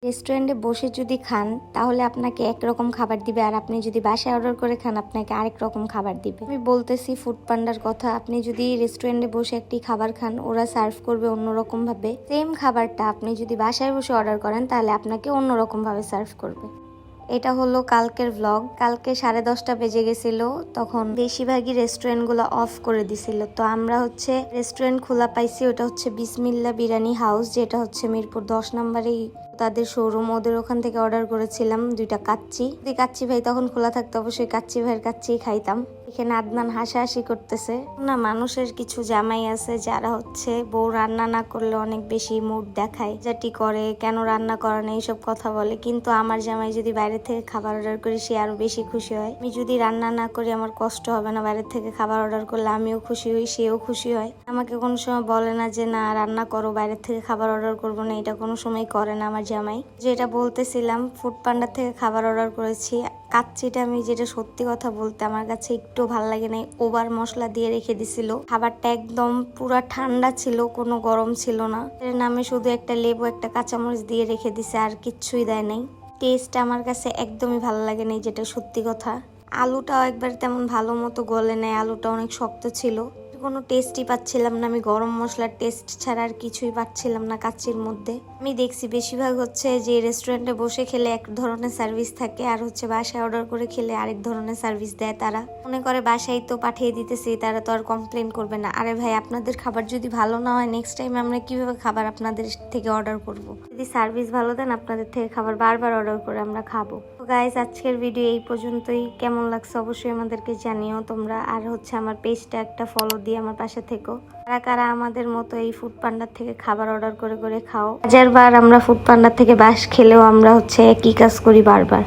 রেস্টুরেন্টে বসে যদি খান তাহলে আপনাকে একরকম খাবার দিবে, আর আপনি যদি বাসায় অর্ডার করে খান আপনাকে আরেক রকম খাবার দিবে। আমি বলতেছি ফুড পান্ডার কথা। আপনি যদি রেস্টুরেন্টে বসে একটি খাবার খান, ওরা সার্ভ করবে অন্যরকম ভাবে। সেম খাবারটা আপনি যদি বাসায় বসে অর্ডার করেন তাহলে আপনাকে অন্যরকম ভাবে সার্ভ করবে। এটা হলো কালকের ভ্লগ। কালকে 10:30 বেজে গেছিল, তখন বেশিরভাগই রেস্টুরেন্টগুলো অফ করে দিছিল। তো আমরা রেস্টুরেন্ট খোলা পাইছি। ওটা হচ্ছে বিসমিল্লা বিরিয়ানি হাউস, যেটা হচ্ছে মিরপুর 10 নম্বরেই তাদের শোরুম। ওদের ওখান থেকে অর্ডার করেছিলাম 2টা কাচ্চি। যদি কাচ্চি ভাই তখন খোলা থাকতো অবশ্যই কাচ্চি ভাইয়ের কাচ্চি খাইতাম। এখানে আদনান হাসাহাসি করতেছে না। মানুষের কিছু জামাই আছে যারা বউ রান্না না করলে অনেক বেশি মুড দেখায়, যেটি করে কেন রান্না করে না এইসব কথা বলে। কিন্তু আমার জামাই যদি বাইরে থেকে খাবার অর্ডার করি সে আরো বেশি খুশি হয়। আমি যদি রান্না না করি আমার কষ্ট হবে না, বাইরে থেকে খাবার অর্ডার করলে আমিও খুশি হই, সেও খুশি হয়। আমাকে কোনো সময় বলে না যে না রান্না করো, বাইরে থেকে খাবার অর্ডার করবো না, এটা কোনো সময় করে না আমার জামাই। যেটা বলতেছিলাম, ফুড পান্ডা থেকে খাবার অর্ডার করেছি। কাচ্চিটা আমি যেটা সত্যি কথা বলতে আমার কাছে একটু ভাল লাগে নাই, ওভার মশলা দিয়ে রেখে দিছিল। খাবারটা একদম পুরা ঠান্ডা ছিল, কোনো গরম ছিল না। এর নামে শুধু একটা লেবু একটা কাঁচামরিচ দিয়ে রেখে দিছে, আর কিচ্ছুই দেয় নাই। টেস্ট আমার কাছে একদমই ভালো লাগে নাই, যেটা সত্যি কথা। আলুটাও একবার তেমন ভালো মতো গলে নেয়, আলুটা অনেক শক্ত ছিল। কোনো টেস্টই পাচ্ছিলাম না। আমি গরম মশলার টেস্ট ছাড়া আর কিছুই পাচ্ছিলাম না কাচ্চির মধ্যে। আমি দেখছি বেশিরভাগ যে রেস্টুরেন্টে বসে খেলে এক ধরনের সার্ভিস থাকে, আর বাসায় অর্ডার করে খেলে আরেক ধরনের সার্ভিস দেয়। তারা মনে করে বাসায় তো পাঠিয়ে দিতেছি, তারা তো আর কমপ্লেন করবে না। আরে ভাই, আপনাদের খাবার যদি ভালো না হয় নেক্সট টাইম আমরা কিভাবে খাবার আপনাদের থেকে অর্ডার করব? যদি সার্ভিস ভালো দেন আপনাদের থেকে খাবার বারবার অর্ডার করে আমরা খাবো। তো গাইস, আজকের ভিডিও এই পর্যন্তই। কেমন লাগছে অবশ্যই আমাদেরকে জানিও তোমরা। আর আমার পেজটা একটা ফলো দিয়ে আমার পাশে থেকো। কারা কারা আমাদের মতো এই ফুড পান্ডার থেকে খাবার অর্ডার করে করে খাও। হাজারবার আমরা ফুড পান্ডার থেকে বাস খেলেও আমরা একই কাজ করি বারবার।